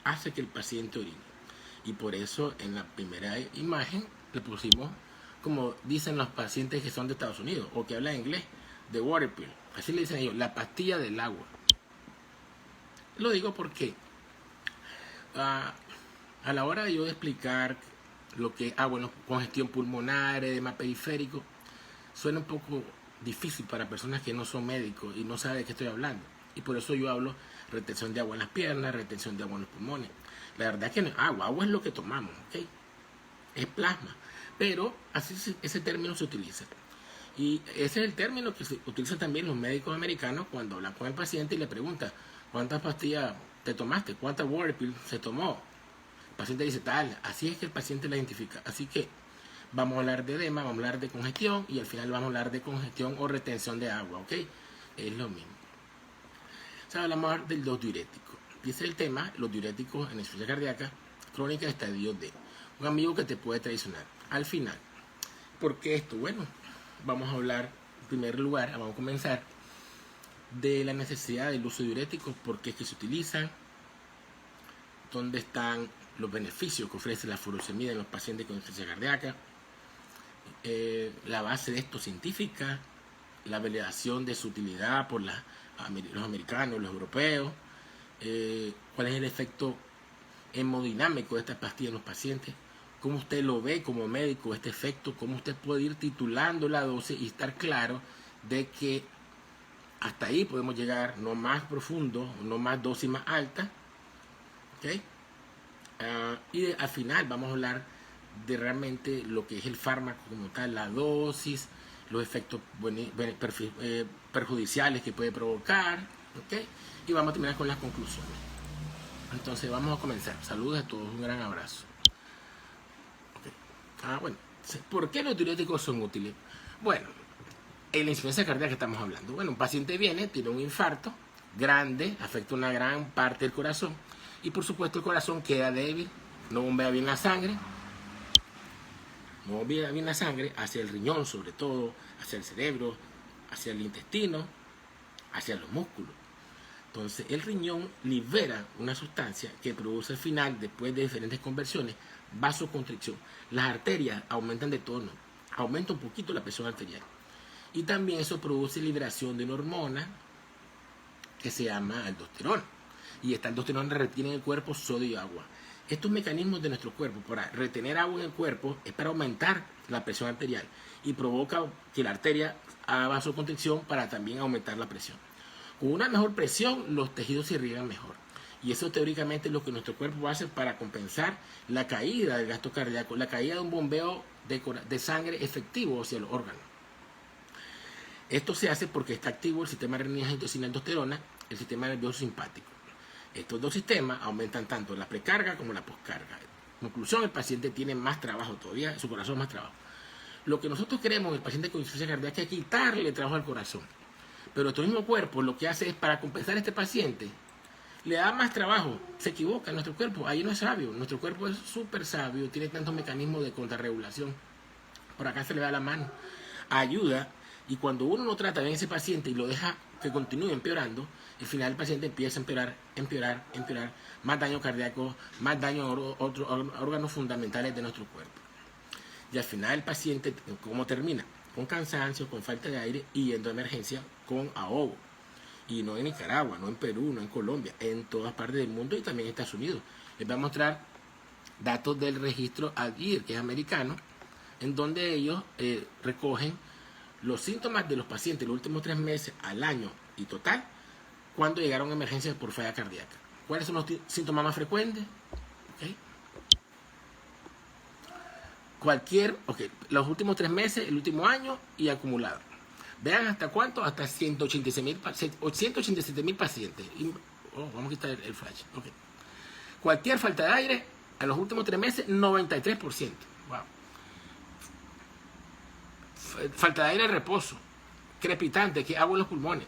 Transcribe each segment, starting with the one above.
hace que el paciente orine. Y por eso en la primera imagen le pusimos, como dicen los pacientes que son de Estados Unidos o que hablan inglés, the water pill. Así le dicen ellos, la pastilla del agua. Lo digo porque a la hora de yo explicar lo que es congestión pulmonar, edema periférico, suena un poco difícil para personas que no son médicos y no saben de qué estoy hablando. Y por eso yo hablo retención de agua en las piernas, retención de agua en los pulmones. La verdad es que no es agua, agua es lo que tomamos, ¿ok? Es plasma. Pero así ese término se utiliza. Y ese es el término que se utiliza también los médicos americanos cuando hablan con el paciente y le preguntan ¿cuántas pastillas te tomaste? ¿Cuántas water pills se tomó? El paciente dice tal. Así es que el paciente la identifica. Así que vamos a hablar de edema, vamos a hablar de congestión y al final vamos a hablar de congestión o retención de agua, ¿ok? Es lo mismo. O sea, hablamos de los diuréticos. Dice el tema, los diuréticos en insuficiencia cardíaca crónica estadio D. Un amigo que te puede traicionar. Al final, ¿por qué esto? Bueno, vamos a hablar en primer lugar, vamos a comenzar de la necesidad del uso de diuréticos, por qué es que se utilizan, dónde están los beneficios que ofrece la furosemida en los pacientes con insuficiencia cardíaca, la base de esto científica, la validación de su utilidad por los americanos, los europeos, cuál es el efecto hemodinámico de estas pastillas en los pacientes, cómo usted lo ve como médico este efecto, cómo usted puede ir titulando la dosis y estar claro de que hasta ahí podemos llegar, no más profundo, no más dosis más alta, ¿okay? Y al final vamos a hablar de realmente lo que es el fármaco como tal, la dosis, los efectos perjudiciales que puede provocar, ¿okay? Y vamos a terminar con las conclusiones. Entonces vamos a comenzar. Saludos a todos, un gran abrazo. Okay. Bueno, ¿por qué los diuréticos son útiles? Bueno, en la insuficiencia cardíaca que estamos hablando. Bueno, un paciente viene, tiene un infarto grande, afecta una gran parte del corazón y por supuesto el corazón queda débil, no bombea bien la sangre, hacia el riñón sobre todo, hacia el cerebro, hacia el intestino, hacia los músculos. Entonces el riñón libera una sustancia que produce al final, después de diferentes conversiones, vasoconstricción. Las arterias aumentan de tono, aumenta un poquito la presión arterial. Y también eso produce liberación de una hormona que se llama aldosterona. Y esta aldosterona retiene en el cuerpo sodio y agua. Estos mecanismos de nuestro cuerpo para retener agua en el cuerpo es para aumentar la presión arterial y provoca que la arteria haga vasoconstricción para también aumentar la presión. Con una mejor presión los tejidos se irrigan mejor. Y eso teóricamente es lo que nuestro cuerpo hace para compensar la caída del gasto cardíaco, la caída de un bombeo de sangre efectivo hacia los órganos. Esto se hace porque está activo el sistema renina-angiotensina aldosterona, el sistema nervioso simpático. Estos dos sistemas aumentan tanto la precarga como la poscarga. En conclusión, el paciente tiene más trabajo todavía, su corazón más trabajo. Lo que nosotros queremos en el paciente con insuficiencia cardíaca es quitarle trabajo al corazón. Pero nuestro mismo cuerpo lo que hace es para compensar a este paciente, le da más trabajo, se equivoca nuestro cuerpo, ahí no es sabio, nuestro cuerpo es súper sabio, tiene tantos mecanismos de contrarregulación. Por acá se le da la mano, ayuda. Y cuando uno no trata bien a ese paciente y lo deja que continúe empeorando, al final el paciente empieza a empeorar, más daño cardíaco, más daño a otros órganos fundamentales de nuestro cuerpo. Y al final el paciente, ¿cómo termina? Con cansancio, con falta de aire y yendo a emergencia con ahogo. Y no en Nicaragua, no en Perú, no en Colombia, en todas partes del mundo y también en Estados Unidos. Les voy a mostrar datos del registro ADIR, que es americano, en donde ellos recogen los síntomas de los pacientes los últimos 3 meses al año y total cuando llegaron a emergencias por falla cardíaca. ¿Cuáles son los síntomas más frecuentes? Los últimos 3 meses, el último año y acumulado. Vean hasta cuánto, hasta 187.000 pacientes. Vamos a quitar el flash. Cualquier falta de aire, a los últimos 3 meses, 93%. Wow. Falta de aire de reposo, crepitante, que es agua en los pulmones,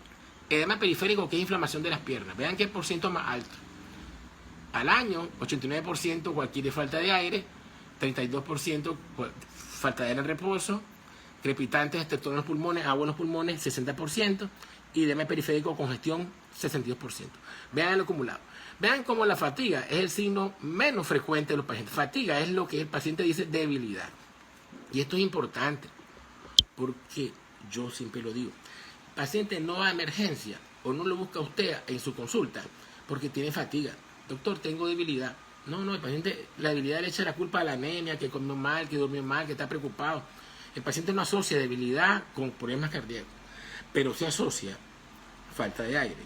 edema periférico, que es inflamación de las piernas. Vean qué por ciento más alto. Al año, 89% cualquier falta de aire, 32% falta de aire en reposo, crepitantes, estreptor en los pulmones, agua en los pulmones, 60%, y edema periférico, congestión, 62%. Vean el acumulado. Vean cómo la fatiga es el signo menos frecuente de los pacientes. Fatiga es lo que el paciente dice debilidad. Y esto es importante, porque yo siempre lo digo. El paciente no va a emergencia o no lo busca usted en su consulta porque tiene fatiga. Doctor, tengo debilidad. No, el paciente, la debilidad le echa la culpa a la anemia, que comió mal, que durmió mal, que está preocupado. El paciente no asocia debilidad con problemas cardíacos, pero se asocia falta de aire,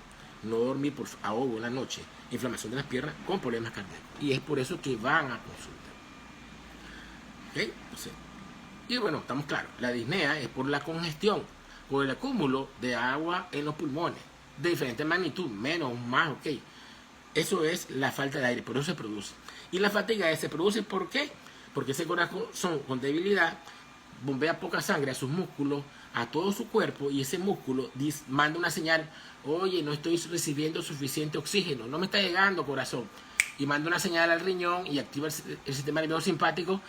no dormir por ahogo en la noche, inflamación de las piernas con problemas cardíacos. Y es por eso que van a consulta. ¿Ok? Entonces, y bueno, estamos claros, la disnea es por la congestión, por el acúmulo de agua en los pulmones, de diferente magnitud, menos, más, ok. Eso es la falta de aire, por eso se produce. Y la fatiga se produce, ¿por qué? Porque ese corazón con debilidad bombea poca sangre a sus músculos, a todo su cuerpo, y ese músculo manda una señal: oye, no estoy recibiendo suficiente oxígeno, no me está llegando, corazón. Y manda una señal al riñón y activa el sistema nervioso simpático,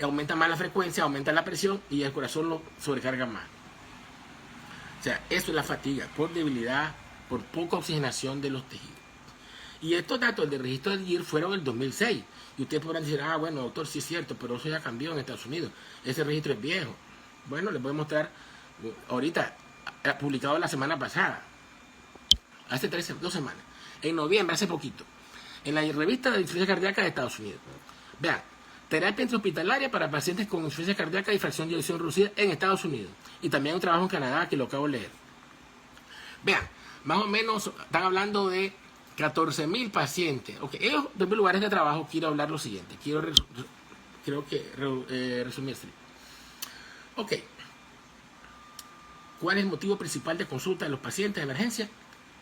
aumenta más la frecuencia, aumenta la presión y el corazón lo sobrecarga más. O sea, eso es la fatiga, por debilidad, por poca oxigenación de los tejidos. Y estos datos del registro de GIR fueron en el 2006. Y ustedes podrán decir, bueno, doctor, sí es cierto, pero eso ya cambió en Estados Unidos. Ese registro es viejo. Bueno, les voy a mostrar ahorita, publicado la semana pasada, hace 2 semanas, en noviembre, hace poquito, en la revista de insuficiencia cardíaca de Estados Unidos. Vean, terapia intrahospitalaria para pacientes con insuficiencia cardíaca y fracción de eyección reducida en Estados Unidos. Y también un trabajo en Canadá que lo acabo de leer. Vean, más o menos están hablando de 14.000 pacientes. Ok, ellos, de lugares de trabajo, quiero hablar lo siguiente. Creo que resumir. Ok. ¿Cuál es el motivo principal de consulta de los pacientes de emergencia?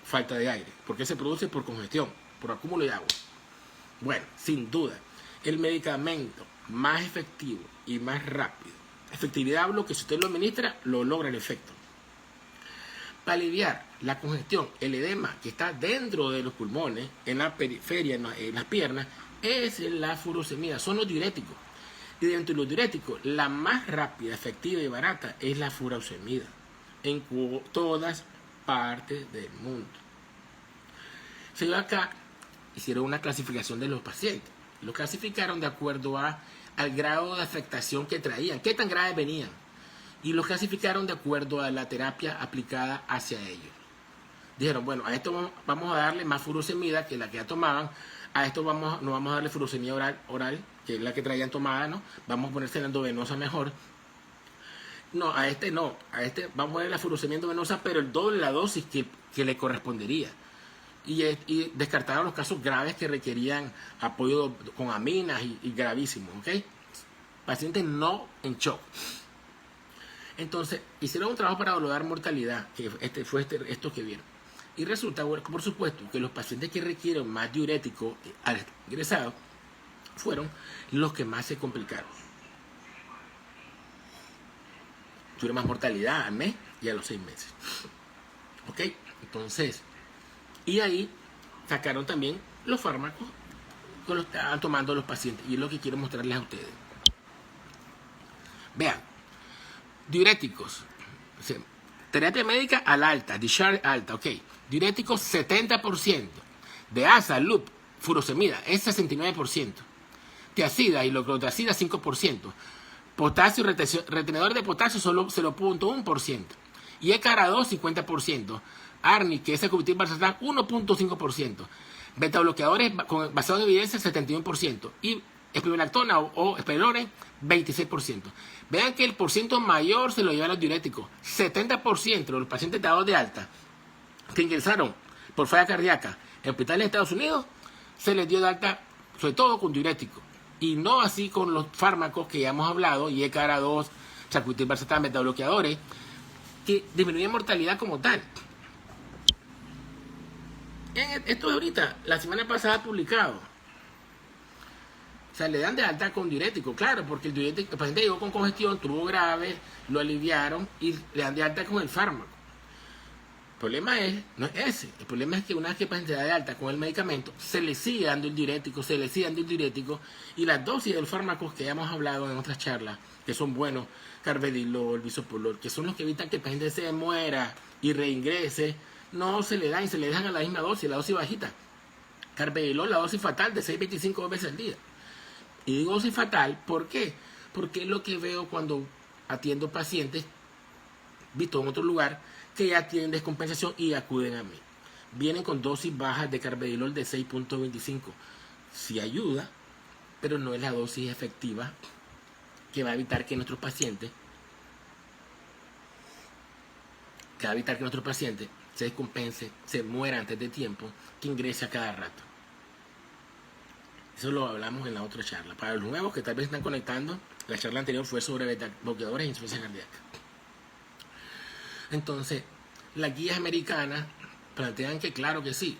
Falta de aire. ¿Por qué se produce? Por congestión, por acúmulo de agua. Bueno, sin duda, el medicamento más efectivo y más rápido. Efectividad hablo que si usted lo administra, lo logra el efecto. Para aliviar la congestión, el edema que está dentro de los pulmones, en la periferia, en las piernas, es la furosemida, son los diuréticos. Y dentro de los diuréticos, la más rápida, efectiva y barata es la furosemida, en todas partes del mundo. Se dio acá, hicieron una clasificación de los pacientes. Los clasificaron de acuerdo al grado de afectación que traían, qué tan graves venían. Y los clasificaron de acuerdo a la terapia aplicada hacia ellos. Dijeron, bueno, a esto vamos a darle más furosemida que la que ya tomaban, a esto no vamos a darle furosemida oral, que es la que traían tomada, ¿no? Vamos a ponerse la endovenosa mejor. No, a este vamos a poner la furosemida endovenosa, pero el doble de la dosis que le correspondería. Y descartaron los casos graves que requerían apoyo con aminas y gravísimos, ¿ok? Pacientes no en shock. Entonces, hicieron un trabajo para evaluar mortalidad, que esto que vieron. Y resulta, por supuesto, que los pacientes que requieren más diurético al ingresado fueron los que más se complicaron. Tuvieron más mortalidad al mes y a los 6 meses. ¿Ok? Entonces, y ahí sacaron también los fármacos que los estaban tomando los pacientes. Y es lo que quiero mostrarles a ustedes. Vean. Diuréticos. O sea, terapia médica al alta, discharge alta, ok. Diuréticos 70%. De asa, loop, furosemida, es 69%. Tiacida y loclotracida 5%. Potasio, retenedor de potasio solo 0.1%. Y ECARA2 50%. ARNI, que es el cubitil-valsartán, 1.5%. Beta bloqueadores basados en evidencia 71%. Y espironolactona o espelone 26%. Vean que el porciento mayor se lo llevan los diuréticos. 70% de los pacientes dados de alta que ingresaron por falla cardíaca en hospitales de Estados Unidos se les dio de alta, sobre todo con diuréticos. Y no así con los fármacos que ya hemos hablado, y ECARA2, sacubitril/valsartán, beta bloqueadores, que disminuyen mortalidad como tal. Esto de ahorita, la semana pasada publicado. O sea, le dan de alta con diurético, claro, porque el paciente llegó con congestión, tuvo grave, lo aliviaron y le dan de alta con el fármaco. El problema no es ese. El problema es que una vez que el paciente da de alta con el medicamento, se le sigue dando el diurético, y las dosis de los fármacos que ya hemos hablado en otras charlas, que son buenos, carvedilol, bisoprolol, que son los que evitan que el paciente se muera y reingrese, no se le dan y se le dejan a la misma dosis, la dosis bajita. Carvedilol, la dosis fatal de 6.25 veces al día. Y digo dosis fatal, ¿por qué? Porque es lo que veo cuando atiendo pacientes, visto en otro lugar, que ya tienen descompensación y acuden a mí. Vienen con dosis bajas de carvedilol de 6.25. Sí ayuda, pero no es la dosis efectiva que va a evitar que nuestros pacientes se descompense, se muera antes de tiempo, que ingrese a cada rato. Eso lo hablamos en la otra charla. Para los nuevos que tal vez están conectando, la charla anterior fue sobre beta-bloqueadores e insuficiencia cardíaca. Entonces, las guías americanas plantean que claro que sí,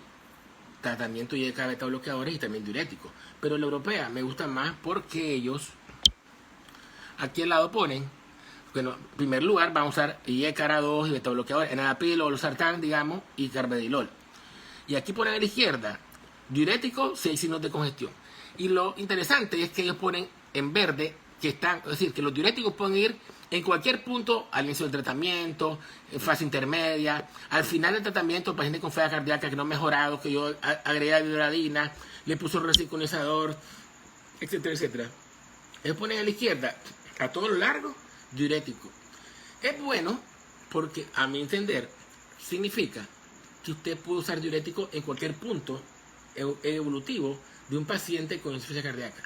tratamiento y de beta-bloqueadores y también diuréticos. Pero la europea me gusta más porque ellos aquí al lado ponen, bueno, en primer lugar vamos a usar IECARA2 y beta-bloqueadores, enalapril o losartán, digamos, y carvedilol. Y aquí ponen a la izquierda, diurético, 6 signos de congestión. Y lo interesante es que ellos ponen en verde que están, es decir, que los diuréticos pueden ir en cualquier punto al inicio del tratamiento, en fase intermedia, al final del tratamiento, el paciente con falla cardíaca que no ha mejorado, que yo agregué la bioradina, le puso un resincronizador, etcétera, etcétera. Ellos ponen a la izquierda, a todo lo largo, diurético. Es bueno porque, a mi entender, significa que usted puede usar diurético en cualquier punto evolutivo de un paciente con insuficiencia cardíaca.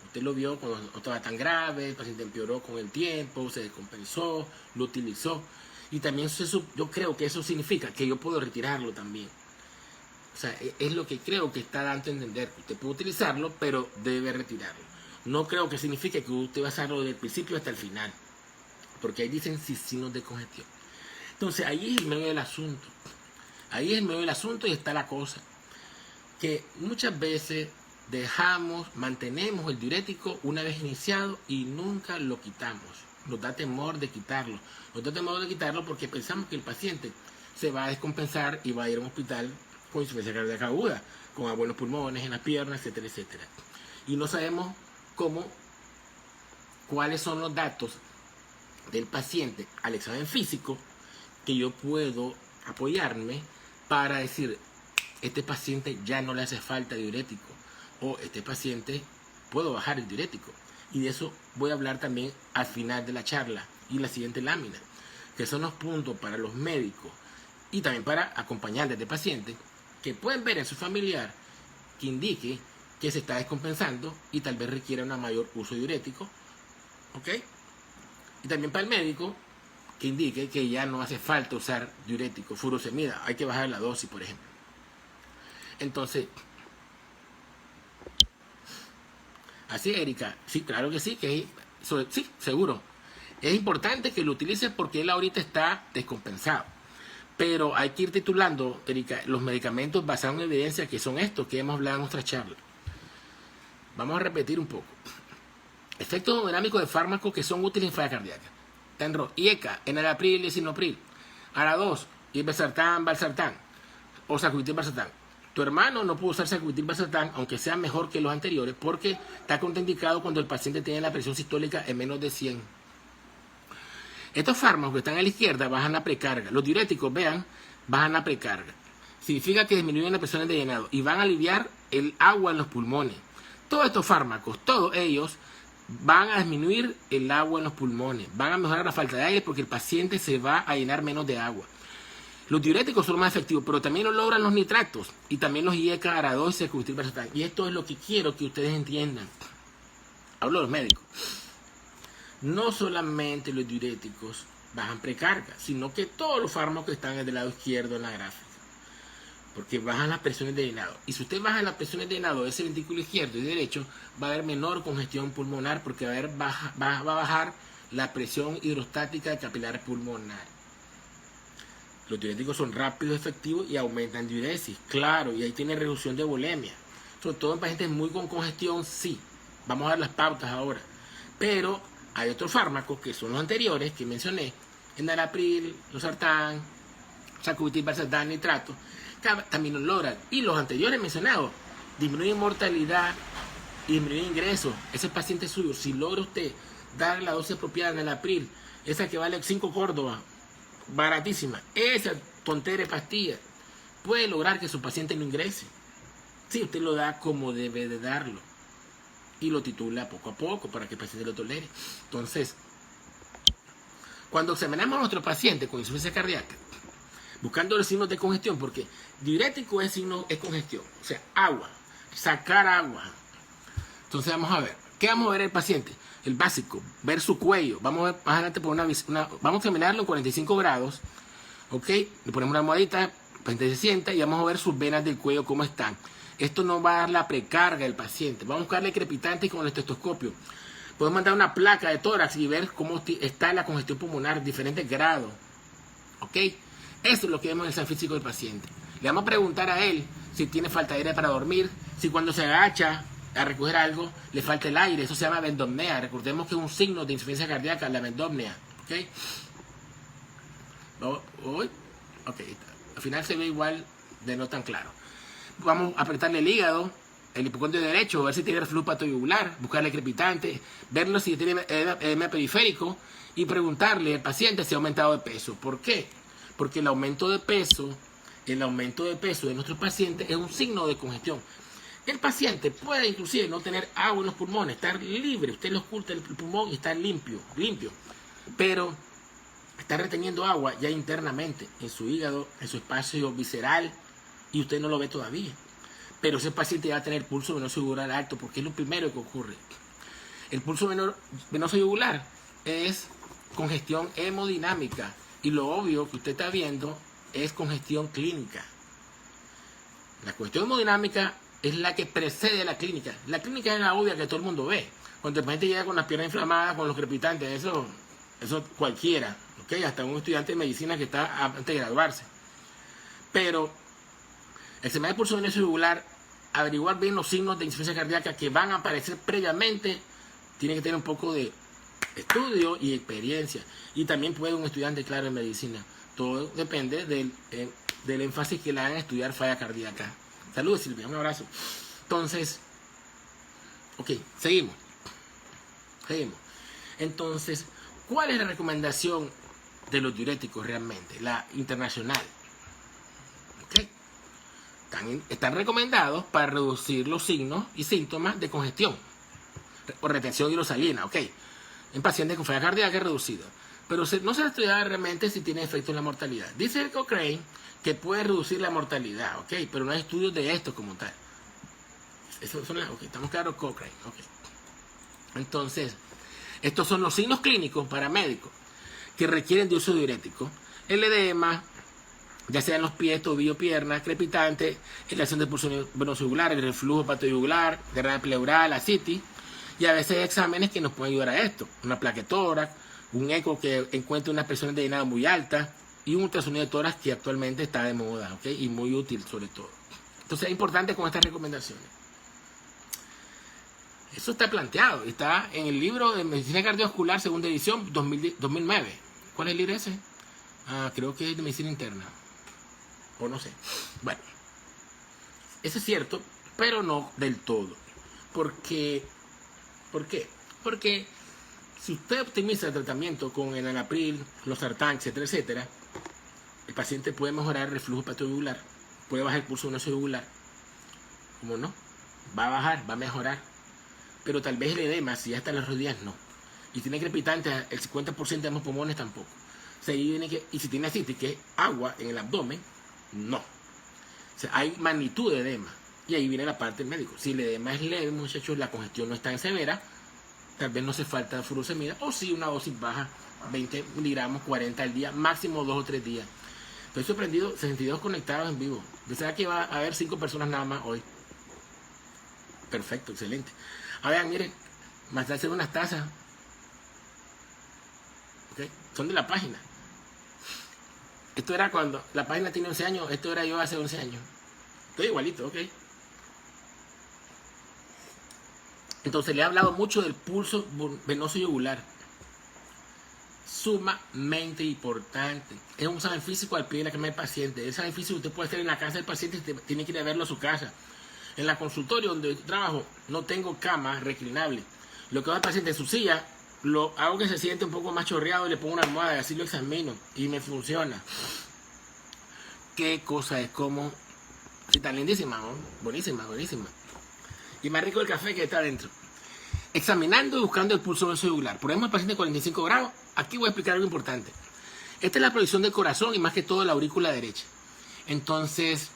Usted lo vio cuando no estaba tan grave, el paciente empeoró con el tiempo, se descompensó, lo utilizó. Y también yo creo que eso significa que yo puedo retirarlo también. O sea, es lo que creo que está dando a entender. Usted puede utilizarlo, pero debe retirarlo. No creo que signifique que usted va a hacerlo desde el principio hasta el final. Porque ahí dicen signos de congestión. Entonces, ahí es el medio del asunto. Ahí es el medio del asunto y está la cosa. Que muchas veces mantenemos el diurético una vez iniciado y nunca lo quitamos. Nos da temor de quitarlo. Nos da temor de quitarlo porque pensamos que el paciente se va a descompensar y va a ir a un hospital con insuficiencia cardíaca aguda, con agudos en los pulmones, en las piernas, etcétera, etcétera. Y no sabemos cuáles son los datos del paciente al examen físico que yo puedo apoyarme para decir, este paciente ya no le hace falta diurético, o este paciente puedo bajar el diurético. Y de eso voy a hablar también al final de la charla y la siguiente lámina, que son los puntos para los médicos y también para acompañar a este paciente que pueden ver en su familiar que indique que se está descompensando y tal vez requiera un mayor uso diurético, ¿ok? Y también para el médico que indique que ya no hace falta usar diurético, furosemida, hay que bajar la dosis, por ejemplo. Entonces, así, Erika, sí, claro que sí, sí, seguro. Es importante que lo utilices porque él ahorita está descompensado. Pero hay que ir titulando, Erika, los medicamentos basados en evidencia, que son estos que hemos hablado en nuestra charla. Vamos a repetir un poco. Efectos hemodinámicos de fármacos que son útiles en falla cardíaca. Tenro, IECA, enalapril, lisinopril. ARA2, irbesartán, valsartán. O sacubitril, valsartán. Tu hermano no puede usar sacubitril, valsartán, aunque sea mejor que los anteriores, porque está contraindicado cuando el paciente tiene la presión sistólica en menos de 100. Estos fármacos que están a la izquierda bajan la precarga. Los diuréticos, vean, bajan la precarga. Significa que disminuyen la presión de llenado y van a aliviar el agua en los pulmones. Todos estos fármacos, todos ellos, van a disminuir el agua en los pulmones, van a mejorar la falta de aire porque el paciente se va a llenar menos de agua. Los diuréticos son más efectivos, pero también lo logran los nitratos y también los IECA, ARA2 y sacubitril, valsartán. Y esto es lo que quiero que ustedes entiendan. Hablo de los médicos. No solamente los diuréticos bajan precarga, sino que todos los fármacos están del lado izquierdo en la gráfica. Porque bajan las presiones de llenado. Y si usted baja las presiones de llenado de ese ventrículo izquierdo y derecho, va a haber menor congestión pulmonar porque va a bajar la presión hidrostática capilar pulmonar. Los diuréticos son rápidos, efectivos y aumentan diuresis. Claro, y ahí tiene reducción de volemia. Sobre todo en pacientes muy con congestión, sí. Vamos a ver las pautas ahora. Pero hay otros fármacos que son los anteriores que mencioné, enalapril, losartán, sacubitril, valsartán, nitrato, también lo logran. Y los anteriores mencionados disminuyen mortalidad y disminuyen ingresos. Ese paciente suyo, si logra usted darle la dosis apropiada de enalapril, esa que vale 5 Córdoba, baratísima, esa tontera de pastilla, puede lograr que su paciente no ingrese. si usted lo da como debe de darlo y lo titula poco a poco para que el paciente lo tolere. Entonces, cuando examinamos a nuestro paciente con insuficiencia cardíaca, buscando los signos de congestión, porque diurético es congestión, o sea, agua, sacar agua. Entonces vamos a ver, ¿qué vamos a ver el paciente? El básico, ver su cuello. Vamos a ver más adelante por vamos a examinarlo en 45 grados, ¿ok? Le ponemos una almohadita, el paciente se sienta y vamos a ver sus venas del cuello cómo están. Esto no va a dar la precarga del paciente. Vamos a buscarle crepitantes con el estetoscopio. Podemos mandar una placa de tórax y ver cómo está la congestión pulmonar, diferentes grados, ¿ok? Eso es lo que vemos en el examen físico del paciente. Le vamos a preguntar a él si tiene falta de aire para dormir, si cuando se agacha a recoger algo le falta el aire. Eso se llama vendopnea. Recordemos que es un signo de insuficiencia cardíaca, la vendopnea. ¿Ok? Ok. Al final se ve igual de no tan claro. Vamos a apretarle el hígado, el hipocondrio derecho, ver si tiene reflujo patoyugular, buscarle crepitante, verlo si tiene edema periférico y preguntarle al paciente si ha aumentado de peso. ¿Por qué? Porque el aumento de peso de nuestros pacientes es un signo de congestión. El paciente puede inclusive no tener agua en los pulmones, estar libre, usted lo oculta el pulmón y está limpio, pero está reteniendo agua ya internamente en su hígado, en su espacio visceral, y usted no lo ve todavía. Pero ese paciente va a tener pulso venoso yugular alto, porque es lo primero que ocurre. El pulso venoso yugular es congestión hemodinámica, y lo obvio que usted está viendo es congestión clínica. La cuestión hemodinámica es la que precede a la clínica. La clínica es la obvia que todo el mundo ve. Cuando el paciente llega con las piernas inflamadas, con los crepitantes, eso cualquiera, ¿okay? Hasta un estudiante de medicina que está antes de graduarse. Pero el examen de pulso venoso yugular, averiguar bien los signos de insuficiencia cardíaca que van a aparecer previamente, tiene que tener un poco de estudio y experiencia. Y también puede un estudiante, claro, en medicina. Todo depende del énfasis que le hagan a estudiar falla cardíaca. Saludos, Silvia, un abrazo. Entonces, ok, seguimos. Entonces, ¿cuál es la recomendación de los diuréticos realmente? La internacional. ¿Ok? Están recomendados para reducir los signos y síntomas de congestión o retención hidrosalina, ¿ok? En pacientes con falla cardíaca reducida. Pero no se ha estudiado realmente si tiene efecto en la mortalidad. Dice el Cochrane que puede reducir la mortalidad, ¿ok? Pero no hay estudios de esto como tal. Estamos claros, Cochrane, ¿ok? Entonces, estos son los signos clínicos para médicos que requieren de uso diurético. El edema, ya sea en los pies, tobillo, piernas, crepitante, elevación del pulso venoso yugular, el reflujo hepatoyugular, derrame pleural, ascitis, y a veces hay exámenes que nos pueden ayudar a esto. Una placa de tórax, un eco que encuentre unas presiones de llenado muy altas y un ultrasonido de tórax que actualmente está de moda, ¿ok? Y muy útil sobre todo. Entonces es importante con estas recomendaciones. Eso está planteado, está en el libro de Medicina Cardiovascular, segunda edición, 2009. ¿Cuál es el libro ese? Creo que es de Medicina Interna. O no sé. Bueno, eso es cierto, pero no del todo. ¿Por qué? Porque si usted optimiza el tratamiento con el enalapril, los sartán, etcétera, etcétera, el paciente puede mejorar el reflujo hepatoyugular, puede bajar el pulso venoso yugular. ¿Cómo no? Va a bajar, va a mejorar. Pero tal vez el edema, si ya está en las rodillas, no. Y si tiene crepitante, el 50% de los pulmones tampoco. O sea, y si tiene ascitis, que es agua en el abdomen, no. O sea, hay magnitud de edema. Y ahí viene la parte del médico. Si el edema es leve, muchachos, la congestión no es tan severa, tal vez no hace falta furosemida, o si una dosis baja, 20 miligramos, 40 al día, máximo 2 o 3 días. Estoy sorprendido, 62 conectados en vivo. Pensaba que iba a haber 5 personas nada más hoy. Perfecto, excelente. A ver, miren, más de hacer unas tazas. ¿Okay? Son de la página. Esto era cuando la página tiene 11 años, esto era yo hace 11 años. Estoy igualito, ok. Entonces le he hablado mucho del pulso venoso yugular. Sumamente importante. Es un examen físico al pie de la cama del paciente. El examen físico usted puede hacer en la casa del paciente, tiene que ir a verlo a su casa. En la consultorio donde trabajo no tengo cama reclinable. Lo que va al paciente en su silla, lo hago que se siente un poco más chorreado y le pongo una almohada y así lo examino y me funciona. Qué cosa es como Sí, está lindísima, ¿no? Buenísima, buenísima. Y más rico el café que está adentro. Examinando y buscando el pulso venoso yugular. Ponemos al paciente 45 grados. Aquí voy a explicar algo importante. Esta es la proyección del corazón y más que todo la aurícula derecha. Entonces,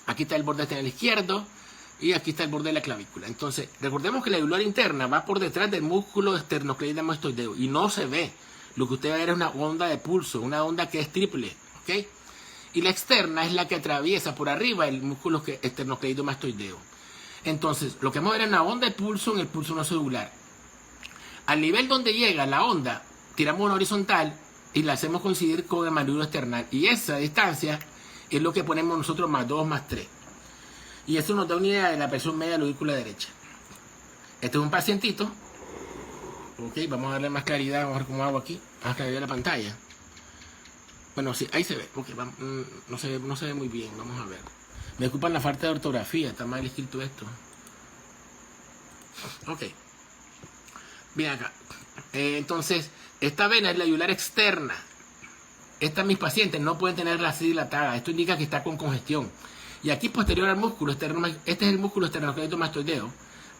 aquí está el borde externo izquierdo y aquí está el borde de la clavícula. Entonces, recordemos que la yugular interna va por detrás del músculo esternocleidomastoideo mastoideo y no se ve. Lo que usted va a ver es una onda de pulso, una onda que es triple, ¿ok? Y la externa es la que atraviesa por arriba el músculo esternocleidomastoideo. Entonces, lo que vamos a ver es una onda de pulso en el pulso venoso yugular. Al nivel donde llega la onda, tiramos una horizontal y la hacemos coincidir con el mandíbulo external. Y esa distancia es lo que ponemos nosotros más 2 más 3. Y eso nos da una idea de la presión media de la aurícula derecha. Este es un pacientito. Ok, vamos a darle más claridad. Vamos a ver cómo hago aquí. Más claridad de la pantalla. Bueno, sí, ahí se ve. Okay, no se ve muy bien. Vamos a ver. Me ocupan la falta de ortografía. Está mal escrito esto. Ok. Bien acá. Entonces, esta vena es la yugular externa. Mis pacientes no pueden tenerla así dilatada. Esto indica que está con congestión. Y aquí posterior al músculo externo, este es el músculo esternocleidomastoideo.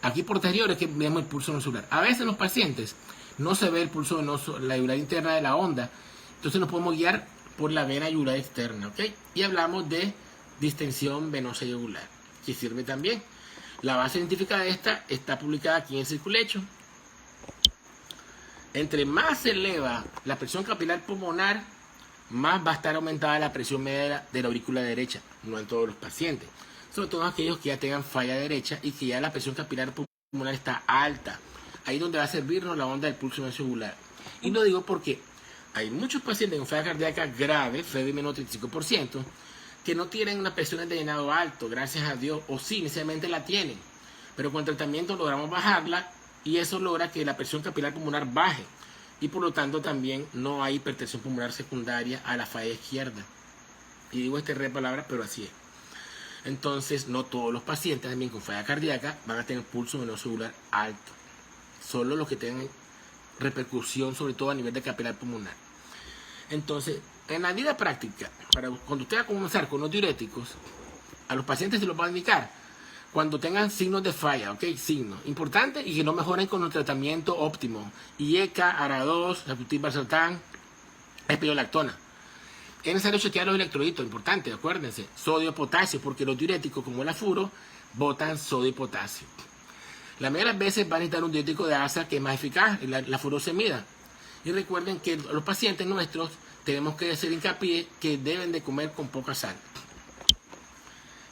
Aquí posterior es que vemos el pulso venoso yugular. A veces en los pacientes no se ve el pulso venoso, la yugular interna de la onda. Entonces nos podemos guiar por la vena yugular externa, ¿ok? Y hablamos de distensión venosa yugular, que sirve también. La base científica de esta está publicada aquí en Circulation. Entre más se eleva la presión capilar pulmonar, más va a estar aumentada la presión media de la aurícula derecha. No en todos los pacientes, sobre todo aquellos que ya tengan falla derecha y que ya la presión capilar pulmonar está alta. Ahí es donde va a servirnos la onda del pulso venoso yugular. Y lo digo porque hay muchos pacientes con falla cardíaca grave, FEBI menos 35%, que no tienen una presión de llenado alto, gracias a Dios, o sí, inicialmente la tienen, pero con tratamiento logramos bajarla y eso logra que la presión capilar pulmonar baje y por lo tanto también no hay hipertensión pulmonar secundaria a la falla izquierda. Y digo re palabras, pero así es. Entonces, no todos los pacientes también con falla cardíaca van a tener pulso venoso yugular alto, solo los que tengan repercusión sobre todo a nivel de capilar pulmonar. Entonces, en la vida práctica, cuando usted va a comenzar con los diuréticos, a los pacientes se los va a indicar cuando tengan signos de falla, ¿ok? Signos importantes y que no mejoren con el tratamiento óptimo. IECA, ARA2, Valsartán, espironolactona. Es necesario chequear los electrolitos, importante, acuérdense. Sodio, potasio, porque los diuréticos como el afuro botan sodio y potasio. La mayoría de las veces van a necesitar un diurético de asa que es más eficaz, la furosemida. Y recuerden que los pacientes nuestros tenemos que hacer hincapié que deben de comer con poca sal.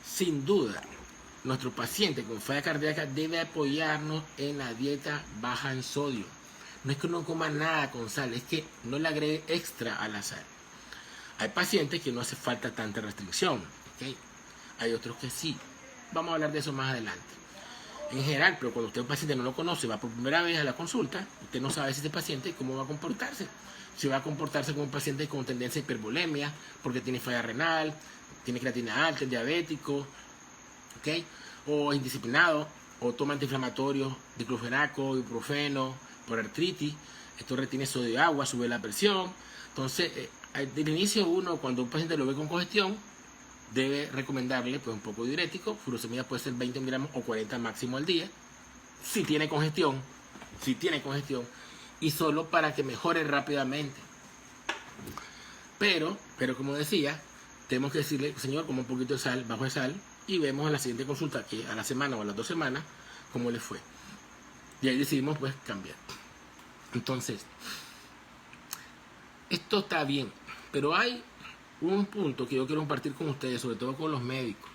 Sin duda, nuestro paciente con falla cardíaca debe apoyarnos en la dieta baja en sodio. No es que no coma nada con sal, es que no le agregue extra a la sal. Hay pacientes que no hace falta tanta restricción, ¿okay? Hay otros que sí. Vamos a hablar de eso más adelante. En general, pero cuando usted un paciente no lo conoce, va por primera vez a la consulta, usted no sabe si este paciente cómo va a comportarse. Si va a comportarse como un paciente con tendencia a hipervolemia, porque tiene falla renal, tiene creatina alta, es diabético, ¿okay? O es indisciplinado, o toma antiinflamatorios, diclofenaco, ibuprofeno, por artritis. Esto retiene sodio y agua, sube la presión. Entonces, del inicio uno, cuando un paciente lo ve con congestión, debe recomendarle pues, un poco de diurético. Furosemida puede ser 20 miligramos o 40 máximo al día. Si tiene congestión, y solo para que mejore rápidamente. Pero como decía, tenemos que decirle, señor, como un poquito de sal, bajo de sal, y vemos en la siguiente consulta, que a la semana o a las 2 semanas, cómo le fue. Y ahí decidimos pues cambiar. Entonces, esto está bien, pero hay un punto que yo quiero compartir con ustedes, sobre todo con los médicos.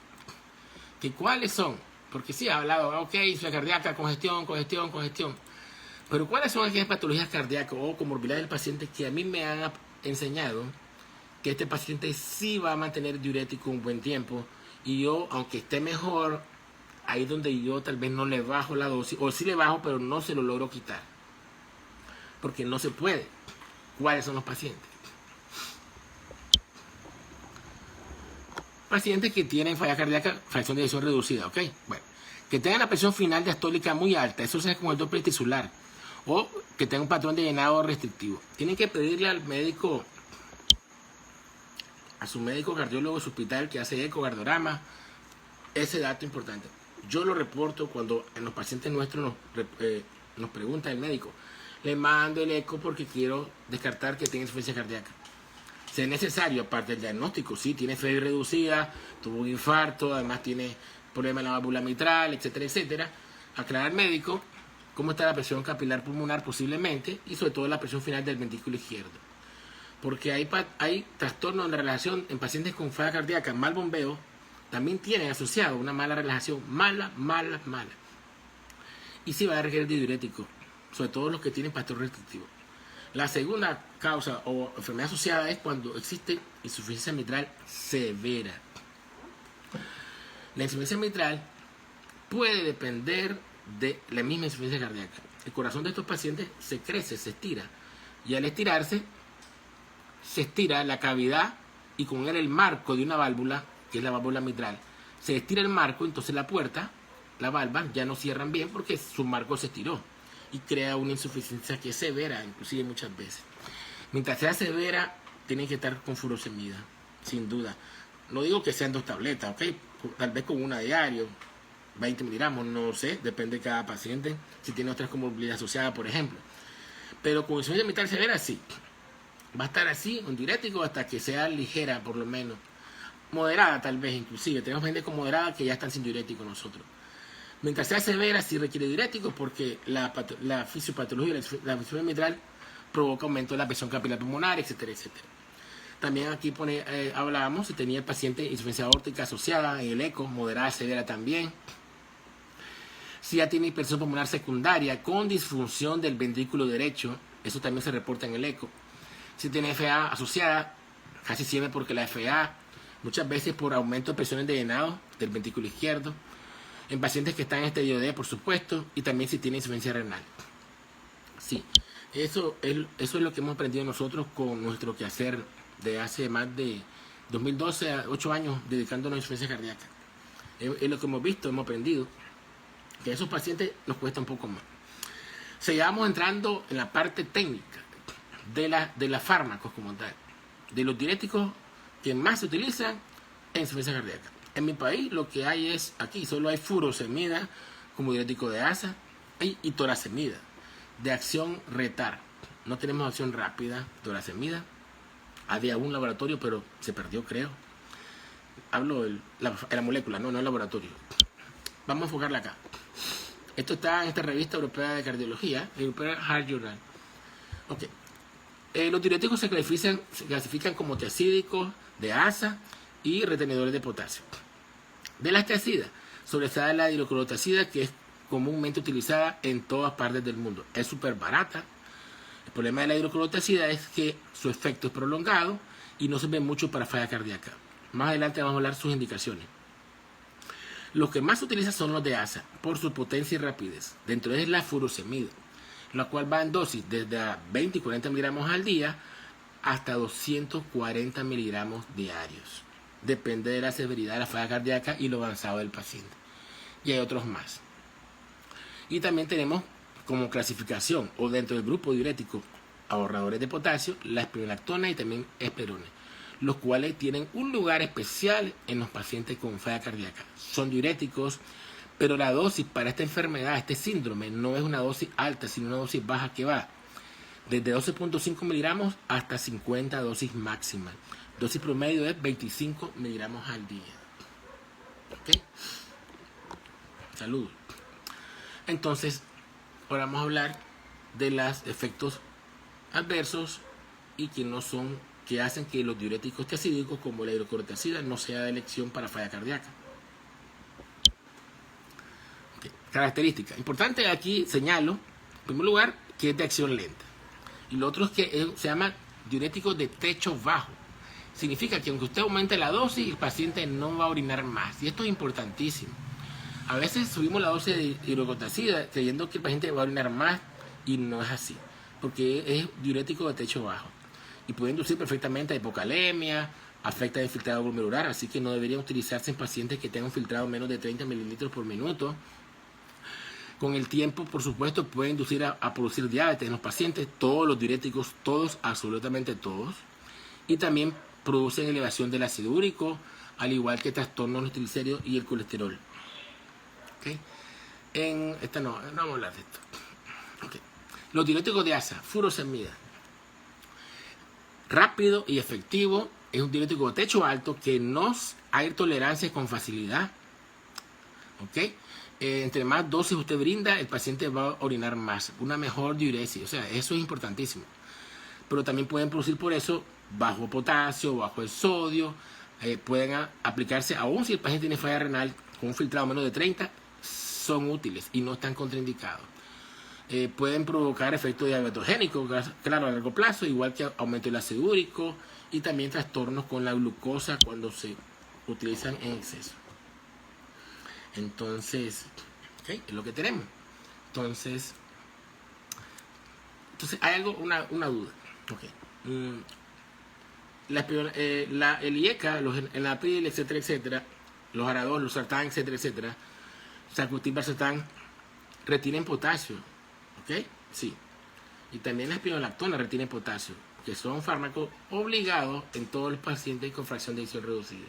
Que ¿cuáles son? Porque sí, ha hablado, ok, falla cardíaca, congestión. Pero ¿cuáles son aquellas patologías cardíacas o comorbilidades del paciente que a mí me han enseñado que este paciente sí va a mantener diurético un buen tiempo? Y yo, aunque esté mejor, ahí donde yo tal vez no le bajo la dosis, o sí le bajo, pero no se lo logro quitar. Porque no se puede. ¿Cuáles son los pacientes? Pacientes que tienen falla cardíaca, fracción de eyección reducida, ¿ok? Bueno, que tengan la presión final diastólica muy alta, eso se hace con el Doppler tisular, o que tengan un patrón de llenado restrictivo. Tienen que pedirle al médico, a su médico cardiólogo de su hospital que hace ecocardiograma, ese dato importante. Yo lo reporto cuando en los pacientes nuestros nos pregunta el médico, le mando el eco porque quiero descartar que tenga insuficiencia cardíaca. Si es necesario, aparte del diagnóstico, sí, tiene fiebre reducida, tuvo un infarto, además tiene problema en la válvula mitral, etcétera, etcétera, aclarar al médico cómo está la presión capilar pulmonar posiblemente y sobre todo la presión final del ventrículo izquierdo. Porque hay trastornos en la relajación en pacientes con falla cardíaca, mal bombeo, también tienen asociado una mala relajación, mala. Y sí va a requerir de diurético, sobre todo los que tienen pastor restrictivo. La segunda causa o enfermedad asociada es cuando existe insuficiencia mitral severa. La insuficiencia mitral puede depender de la misma insuficiencia cardíaca. El corazón de estos pacientes se crece, se estira, y al estirarse, se estira la cavidad y con él el marco de una válvula, que es la válvula mitral. Se estira el marco, entonces la puerta, la válvula, ya no cierran bien porque su marco se estiró y crea una insuficiencia que es severa, inclusive muchas veces. Mientras sea severa, tienen que estar con furosemida, sin duda. No digo que sean 2 tabletas, ¿ok? Tal vez con una diario, 20 miligramos, no sé, depende de cada paciente, si tiene otras comorbilidades asociadas, por ejemplo. Pero con insuficiencia mitral severa, sí. Va a estar así, un diurético, hasta que sea ligera, por lo menos. Moderada, tal vez, inclusive. Tenemos gente con moderada que ya están sin diurético nosotros. Mientras sea severa, sí requiere diuréticos porque la fisiopatología de la insuficiencia mitral provoca aumento de la presión capilar pulmonar, etcétera, etcétera. También aquí hablábamos si tenía el paciente insuficiencia aórtica asociada en el eco, moderada, severa también. Si ya tiene hipertensión pulmonar secundaria con disfunción del ventrículo derecho, eso también se reporta en el eco. Si tiene FA asociada, casi siempre porque la FA, muchas veces por aumento de presiones de llenado del ventrículo izquierdo, en pacientes que están en estadio D, por supuesto, y también si tiene insuficiencia renal. Sí, eso es lo que hemos aprendido nosotros con nuestro quehacer de hace más de 2012 a 8 años dedicándonos a insuficiencia cardíaca. Es lo que hemos visto, hemos aprendido, que a esos pacientes nos cuesta un poco más. Seguimos entrando en la parte técnica de los fármacos como tal, de los diuréticos que más se utilizan en insuficiencia cardíaca. En mi país lo que hay es, aquí solo hay furosemida como diurético de ASA y toracemida, de acción retar. No tenemos acción rápida, toracemida. Había un laboratorio, pero se perdió, creo. Hablo de la molécula, no el laboratorio. Vamos a enfocarla acá. Esto está en esta revista europea de cardiología, European Heart Journal. Ok. Los diuréticos se clasifican como tiazídicos de ASA y retenedores de potasio. De las tiazidas, sobresale la hidroclorotazida, que es comúnmente utilizada en todas partes del mundo. Es súper barata. El problema de la hidroclorotazida es que su efecto es prolongado y no sirve mucho para falla cardíaca. Más adelante vamos a hablar de sus indicaciones. Los que más se utilizan son los de ASA, por su potencia y rapidez. Dentro de ellos es la furosemida, la cual va en dosis desde 20 y 40 miligramos al día hasta 240 miligramos diarios. Depende de la severidad de la falla cardíaca y lo avanzado del paciente. Y hay otros más. Y también tenemos como clasificación o dentro del grupo diurético ahorradores de potasio, la espironolactona y también esperone, los cuales tienen un lugar especial en los pacientes con falla cardíaca. Son diuréticos, pero la dosis para esta enfermedad, este síndrome, no es una dosis alta, sino una dosis baja que va desde 12.5 miligramos hasta 50 dosis máxima. Dosis promedio es 25 miligramos al día. ¿Ok? Salud. Entonces, ahora vamos a hablar de los efectos adversos y que hacen que los diuréticos tiazídicos como la hidroclorotazida no sea de elección para falla cardíaca. Okay. Características. Importante aquí señalo, en primer lugar, que es de acción lenta. Y lo otro es que se llama diurético de techo bajo. Significa que aunque usted aumente la dosis, el paciente no va a orinar más. Y esto es importantísimo. A veces subimos la dosis de hidroclorotazida creyendo que el paciente va a orinar más y no es así. Porque es diurético de techo bajo. Y puede inducir perfectamente a hipocalemia, afecta el filtrado glomerular, así que no debería utilizarse en pacientes que tengan un filtrado menos de 30 mililitros por minuto. Con el tiempo, por supuesto, puede inducir a producir diabetes en los pacientes, todos los diuréticos, todos, absolutamente todos. Y también producen elevación del ácido úrico, al igual que trastornos de los triglicéridos y el colesterol. ¿Okay? No vamos a hablar de esto. Okay. Los diuréticos de asa, furosemida. Rápido y efectivo, es un diurético de techo alto que nos hay tolerancia con facilidad. ¿Ok? Entre más dosis usted brinda, el paciente va a orinar más. Una mejor diuresis, o sea, eso es importantísimo. Pero también pueden producir por eso bajo potasio, bajo el sodio. Pueden aplicarse, aún si el paciente tiene falla renal, con un filtrado menos de 30, son útiles y no están contraindicados. Pueden provocar efectos diabetogénicos, claro, a largo plazo, igual que aumento del ácido úrico y también trastornos con la glucosa cuando se utilizan en exceso. Entonces, ¿okay? Es lo que tenemos. Entonces hay algo, una duda. Okay. El IECA, el Enalapril, etcétera, los Aradol, los Sartán, etcétera, Sacutin, Valsartán, retienen potasio. ¿Ok? Sí. Y también la espironolactona retiene potasio, que son fármacos obligados en todos los pacientes con fracción de eyección reducida.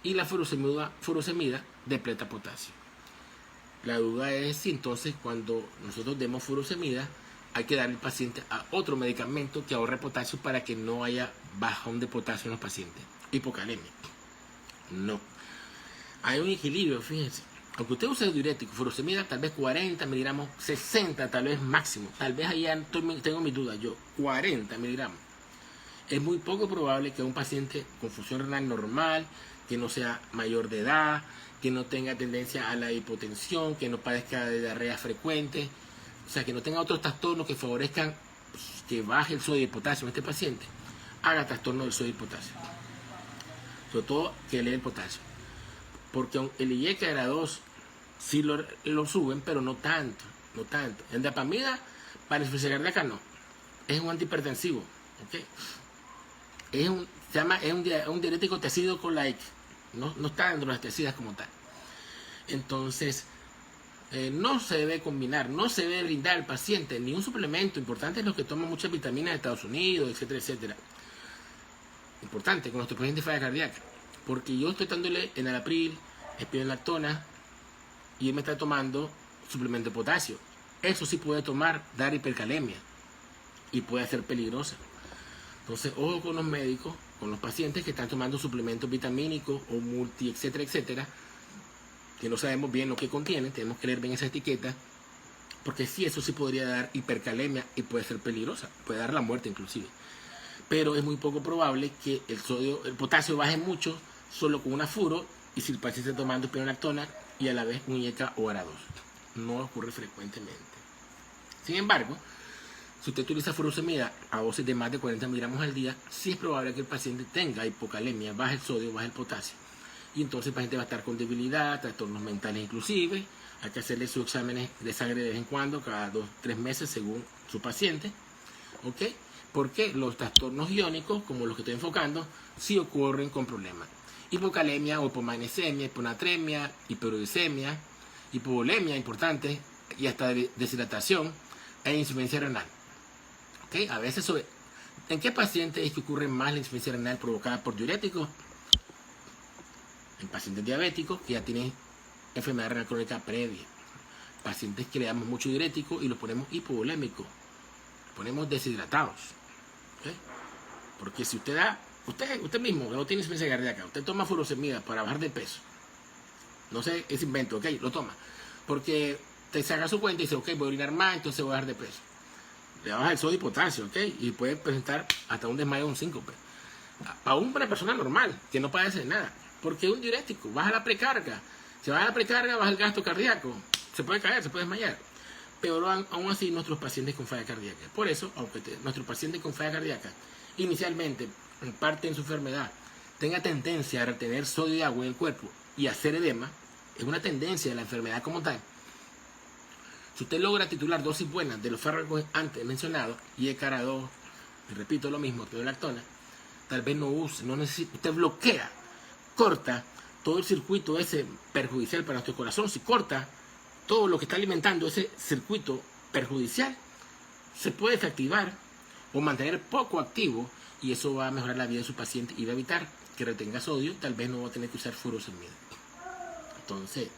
Y la furosemida depleta potasio. La duda es si entonces cuando nosotros demos furosemida hay que darle al paciente a otro medicamento que ahorre potasio para que no haya bajón de potasio en los pacientes. Hipocalemia. No. Hay un equilibrio, fíjense. Aunque usted use diurético, furosemida, tal vez 40 miligramos, 60 tal vez máximo. Tal vez ahí tengo mis dudas yo. 40 miligramos. Es muy poco probable que un paciente con función renal normal, que no sea mayor de edad, que no tenga tendencia a la hipotensión, que no padezca de diarrea frecuente, o sea, que no tenga otros trastornos que favorezcan que baje el sodio y el potasio en este paciente, haga trastorno del sodio y potasio. Sobre todo que eleve el potasio. Porque el IECA era 2, sí lo suben, pero no tanto. En dapamida, para insuficiencia cardíaca no. Es un antihipertensivo. ¿Okay? Es un diurético tecido con like. No está dentro de las tecidas como tal. Entonces, no se debe combinar, no se debe brindar al paciente ni un suplemento. Importante es los que toman muchas vitaminas de Estados Unidos, etcétera. Importante con nuestro paciente de falla cardíaca. Porque yo estoy dándole enalapril, espironolactona y él me está tomando suplemento de potasio. Eso sí puede dar hipercalemia y puede ser peligrosa. Entonces, ojo con los médicos, con los pacientes que están tomando suplementos vitamínicos o multi, etcétera, que no sabemos bien lo que contienen, tenemos que leer bien esa etiqueta, porque sí, eso sí podría dar hipercalemia y puede ser peligrosa, puede dar la muerte inclusive. Pero es muy poco probable que el potasio baje mucho solo con una furo y si el paciente está tomando espironolactona y a la vez un IECA o ARA2. No ocurre frecuentemente. Sin embargo, si usted utiliza furosemida a dosis de más de 40 miligramos al día, sí es probable que el paciente tenga hipocalemia, baje el sodio, baje el potasio. Y entonces el paciente va a estar con debilidad, trastornos mentales inclusive. Hay que hacerle sus exámenes de sangre de vez en cuando, cada 2-3 meses según su paciente. ¿Ok? Porque los trastornos iónicos, como los que estoy enfocando, sí ocurren con problemas. Hipocalemia o hipomagnesemia, hiponatremia, hiperuricemia, hipovolemia, importante, y hasta deshidratación e insuficiencia renal. ¿Okay? A veces ¿en qué paciente es que ocurre más la insuficiencia renal provocada por diuréticos? En pacientes diabéticos que ya tienen enfermedad renal crónica previa. Pacientes que le damos mucho diurético y los ponemos hipovolémicos, los ponemos deshidratados. ¿Okay? Porque si usted mismo que no tiene insuficiencia cardíaca, usted toma furosemida para bajar de peso, no sé, es invento, ok, lo toma, porque te saca su cuenta y dice, ok, voy a orinar más, entonces voy a bajar de peso. Le baja el sodio y potasio, ok, y puede presentar hasta un desmayo o un síncope. Aún para una persona normal, que no padece de nada, porque es un diurético, baja la precarga. Si baja la precarga, baja el gasto cardíaco, se puede caer, se puede desmayar. Pero aún así nuestros pacientes con falla cardíaca. Por eso, aunque nuestros pacientes con falla cardíaca inicialmente, en parte en su enfermedad, tenga tendencia a retener sodio y agua en el cuerpo y hacer edema, es una tendencia de la enfermedad como tal. Si usted logra titular dosis buenas de los fármacos antes mencionados, y ARA2, y repito lo mismo, espironolactona, tal vez no necesita, usted bloquea, corta todo el circuito ese perjudicial para nuestro corazón. Si corta todo lo que está alimentando ese circuito perjudicial, se puede desactivar o mantener poco activo y eso va a mejorar la vida de su paciente y va a evitar que retenga sodio, tal vez no va a tener que usar furosemida. Entonces,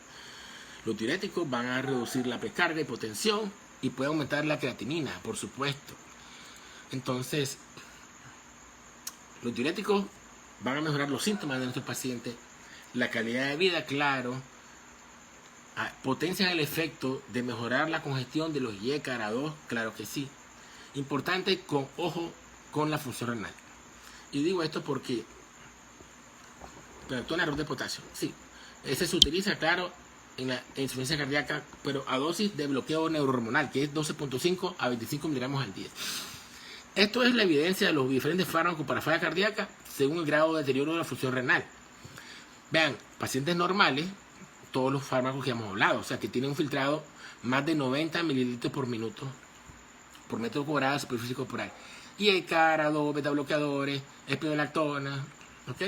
los diuréticos van a reducir la precarga y hipotensión y puede aumentar la creatinina, por supuesto. Entonces, los diuréticos van a mejorar los síntomas de nuestros pacientes, la calidad de vida, claro, potencian el efecto de mejorar la congestión de los YCAR2, claro que sí. Importante, con ojo con la función renal. Y digo esto porque actúa en error de potasio, sí. Ese se utiliza, claro, en la insuficiencia cardíaca, pero a dosis de bloqueo neurohormonal, que es 12.5 a 25 miligramos al día. Esto es la evidencia de los diferentes fármacos para falla cardíaca según el grado de deterioro de la función renal. Vean, pacientes normales, todos los fármacos que hemos hablado, o sea, que tienen un filtrado más de 90 mililitros por minuto por metro cuadrado de superficie corporal. Y hay YCAR2, beta bloqueadores, espironolactona, ¿ok?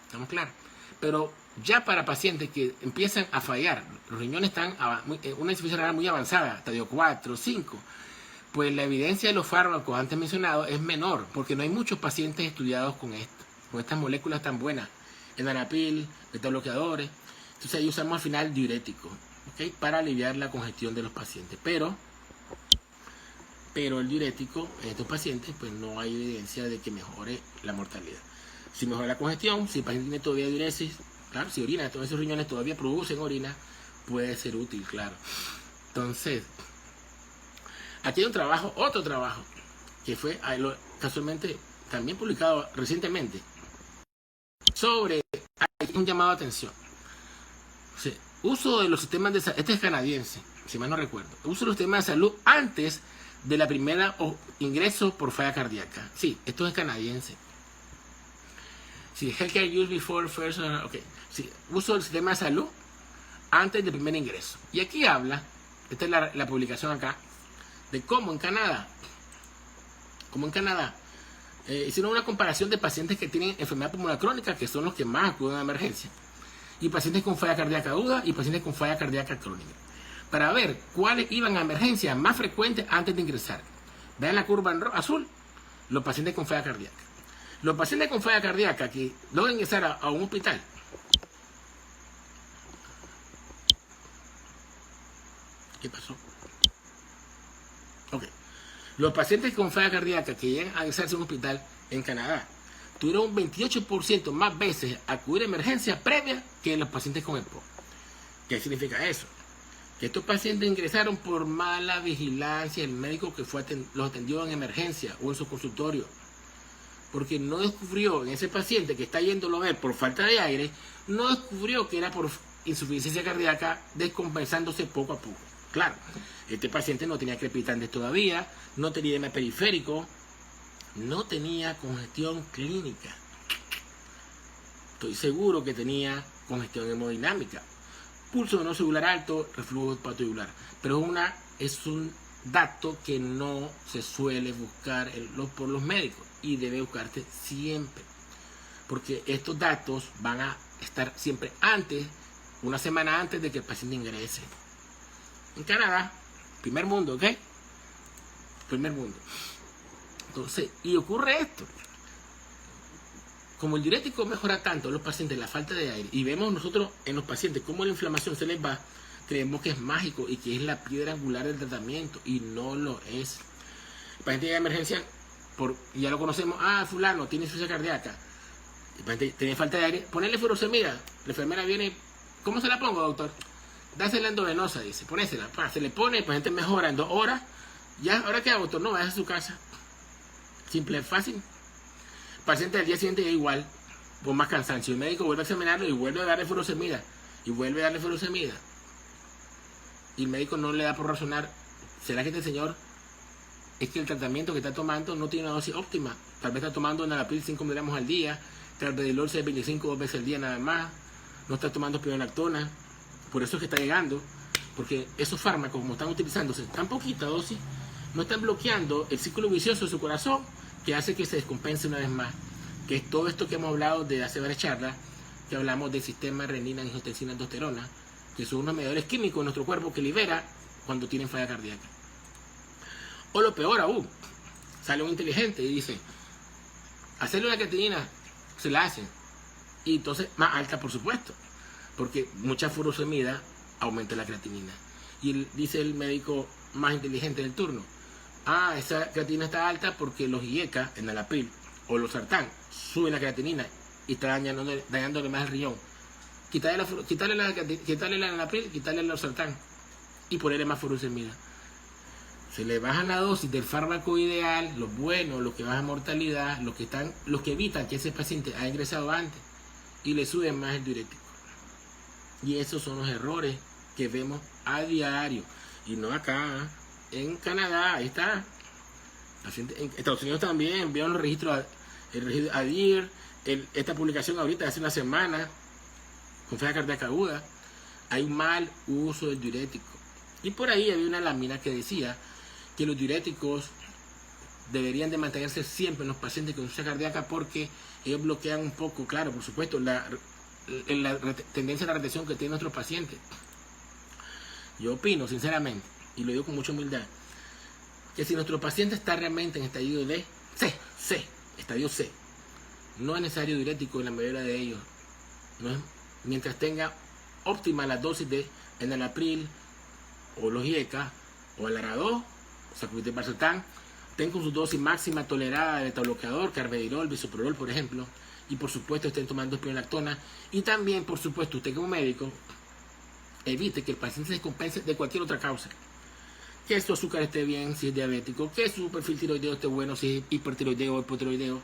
¿Estamos claros? Pero ya para pacientes que empiezan a fallar, los riñones están a una insuficiencia renal muy avanzada, estadio 4, 5, pues la evidencia de los fármacos antes mencionados es menor, porque no hay muchos pacientes estudiados con estas moléculas tan buenas, enanapil, beta bloqueadores. Entonces ahí usamos al final diuréticos, ¿ok? Para aliviar la congestión de los pacientes. Pero el diurético en estos pacientes, pues no hay evidencia de que mejore la mortalidad. Si mejora la congestión, si el paciente tiene todavía diuresis, claro, si orina, todos esos riñones todavía producen orina, puede ser útil, claro. Entonces, aquí hay un trabajo, otro trabajo, que fue casualmente también publicado recientemente, sobre, hay un llamado de atención. O sea, uso de los sistemas de salud, este es canadiense, si mal no recuerdo, uso de los sistemas de salud antes de la primera ingreso por falla cardíaca. Sí, esto es canadiense. Sí, healthcare use before first, okay. Sí, uso del sistema de salud antes del primer ingreso. Y aquí habla, esta es la publicación acá, de cómo en Canadá, hicieron una comparación de pacientes que tienen enfermedad pulmonar crónica, que son los que más acuden a emergencia, y pacientes con falla cardíaca aguda y pacientes con falla cardíaca crónica, para ver cuáles iban a emergencia más frecuentes antes de ingresar. Vean la curva en azul, los pacientes con falla cardíaca. Los pacientes con falla cardíaca que logran ingresar a un hospital, ¿qué pasó? Ok. Los pacientes con falla cardíaca que llegan a ingresarse a un hospital en Canadá tuvieron un 28% más veces acudir a emergencia previa que los pacientes con EPOC. ¿Qué significa eso? Que estos pacientes ingresaron por mala vigilancia del médico que los atendió en emergencia o en su consultorio, porque no descubrió en ese paciente que está yéndolo a ver por falta de aire, no descubrió que era por insuficiencia cardíaca descompensándose poco a poco. Claro, este paciente no tenía crepitantes todavía, no tenía edema periférico, no tenía congestión clínica. Estoy seguro que tenía congestión hemodinámica, pulso no celular alto, reflujo hepatoyular, pero es un dato que no se suele buscar por los médicos y debe buscarse siempre, porque estos datos van a estar siempre una semana antes de que el paciente ingrese. En Canadá, primer mundo, ¿ok? Primer mundo. Entonces, y ocurre esto. Como el diurético mejora tanto en los pacientes la falta de aire, y vemos nosotros en los pacientes cómo la inflamación se les va, creemos que es mágico y que es la piedra angular del tratamiento, y no lo es. El paciente llega a emergencia, ya lo conocemos, fulano tiene insuficiencia cardíaca, el paciente tiene falta de aire, ponerle furosemida, la enfermera viene, ¿cómo se la pongo, doctor? Dásela endovenosa, dice, ponésela, se le pone, el paciente mejora en 2 horas, ya, ¿ahora qué hago, doctor? No, vaya a su casa. Simple, fácil. El paciente al día siguiente es igual, con más cansancio. El médico vuelve a examinarlo y vuelve a darle furosemida. Y vuelve a darle furosemida. Y el médico no le da por razonar, ¿será que este señor es que el tratamiento que está tomando no tiene una dosis óptima? Tal vez está tomando enalapril 5 miligramos al día, carvedilol 625 2 veces al día nada más, no está tomando espironolactona, por eso es que está llegando, porque esos fármacos, como están utilizándose tan poquita dosis, no están bloqueando el ciclo vicioso de su corazón, que hace que se descompense una vez más, que es todo esto que hemos hablado de hace varias charlas, que hablamos del sistema renina, angiotensina, aldosterona, que son unos mediadores químicos en nuestro cuerpo que libera cuando tienen falla cardíaca. O lo peor aún, sale un inteligente y dice, hacerle una creatinina, se la hacen, y entonces más alta, por supuesto, porque mucha furosemida aumenta la creatinina. Y dice el médico más inteligente del turno: esa creatinina está alta porque los IECA, enalapril o los sartán suben la creatinina y está dañándole más el riñón. Quitarle la enalapril, quitarle el sartán y ponerle más furosemida. Se le baja la dosis del fármaco ideal, los buenos, los que bajan mortalidad, los que evitan que ese paciente haya ingresado antes, y le suben más el diurético. Y esos son los errores que vemos a diario, y no acá, en Canadá. Ahí está. En Estados Unidos también vieron el registro ADIR, esta publicación ahorita hace una semana, con falla cardíaca aguda. Hay un mal uso del diurético. Y por ahí había una lámina que decía que los diuréticos deberían de mantenerse siempre en los pacientes con insuficiencia cardíaca porque ellos bloquean un poco, claro, por supuesto, la tendencia a la retención que tienen nuestros pacientes. Yo opino, sinceramente, y lo digo con mucha humildad, que si nuestro paciente está realmente en estadio estadio C, no es necesario diurético en la mayoría de ellos, mientras tenga óptima la dosis de enalapril o los IECA o el ARA-2, sacubitril/valsartán, tengan con su dosis máxima tolerada de beta-bloqueador, carvedilol, bisoprolol, por ejemplo, y por supuesto estén tomando espironolactona. Y también, por supuesto, usted como médico evite que el paciente se descompense de cualquier otra causa. Que su azúcar esté bien si es diabético, que su perfil tiroideo esté bueno si es hipertiroideo o hipotiroideo,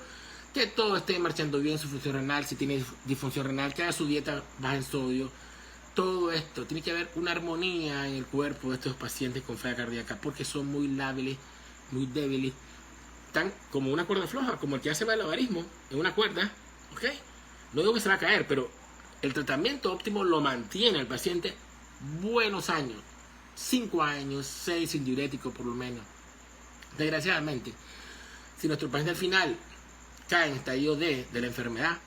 que todo esté marchando bien su función renal si tiene disfunción renal, que haga su dieta baja en sodio. Todo esto, tiene que haber una armonía en el cuerpo de estos pacientes con falla cardíaca porque son muy lábiles, muy débiles, tan como una cuerda floja, como el que hace malabarismo en una cuerda, ¿ok? No digo que se va a caer, pero el tratamiento óptimo lo mantiene al paciente buenos años, 5 años, 6 sin diurético por lo menos. Desgraciadamente, si nuestro paciente al final cae en estadio D de la enfermedad,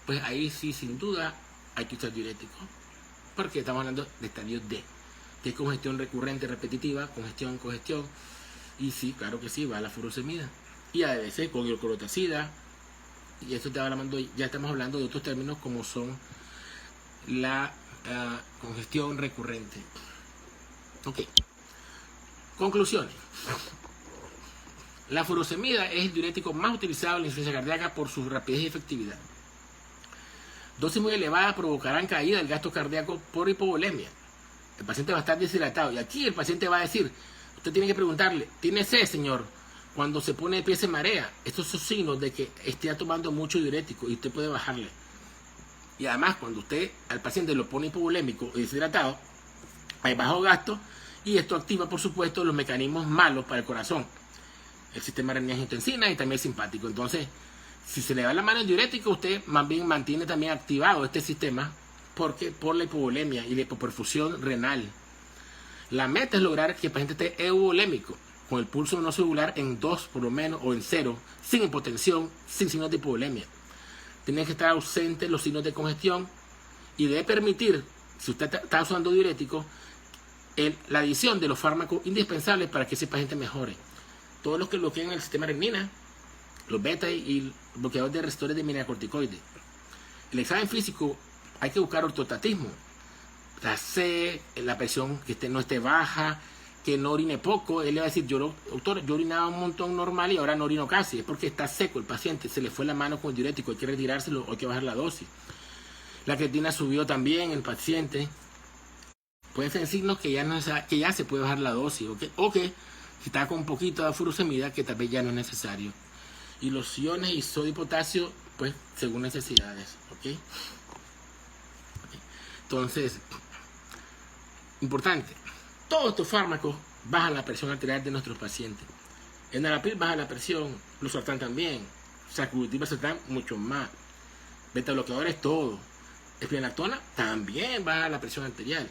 pues ahí sí, sin duda, hay que usar diurético. Porque estamos hablando de estadio D, que es congestión recurrente repetitiva, congestión, y sí, claro que sí, va a la furosemida. Y a veces con hidroclorotazida, y esto ya estamos hablando de otros términos como son la congestión recurrente. Ok. Conclusiones. La furosemida es el diurético más utilizado en la insuficiencia cardíaca por su rapidez y efectividad. Dosis muy elevadas provocarán caída del gasto cardíaco por hipovolemia. El paciente va a estar deshidratado. Y aquí el paciente va a decir, usted tiene que preguntarle, ¿tiene sed, señor? Cuando se pone de pie se marea. Estos son signos de que esté tomando mucho diurético y usted puede bajarle. Y además, cuando usted al paciente lo pone hipovolémico y deshidratado, hay bajo gasto y esto activa, por supuesto, los mecanismos malos para el corazón. El sistema renina-angiotensina y también el simpático. Entonces, si se le da la mano al diurético, usted más bien mantiene también activado este sistema porque por la hipovolemia y la hipoperfusión renal. La meta es lograr que el paciente esté euvolémico, con el pulso no celular en 2 por lo menos o en 0, sin hipotensión, sin signos de hipovolemia. Tienen que estar ausentes los signos de congestión y debe permitir, si usted está usando diurético, la adición de los fármacos indispensables para que ese paciente mejore. Todos los que bloquean el sistema renina, los beta y bloqueadores de receptores de mineralocorticoides. El examen físico hay que buscar ortostatismo, la C, la presión que no esté baja, que no orine poco. Él le va a decir, doctor, yo orinaba un montón normal y ahora no orino casi. Es porque está seco el paciente, se le fue la mano con el diurético, hay que retirárselo, hay que bajar la dosis. La creatina subió también en el paciente. Pueden ser signos que ya se puede bajar la dosis, ¿okay? O que si está con un poquito de furosemida, que tal vez ya no es necesario. Y los iones y sodio y potasio, pues según necesidades, ¿ok? Entonces, importante, todos estos fármacos bajan la presión arterial de nuestros pacientes. Enalapril baja la presión, los sartán también, sacubitril/valsartán mucho más, beta bloqueadores todo, espironolactona también baja la presión arterial.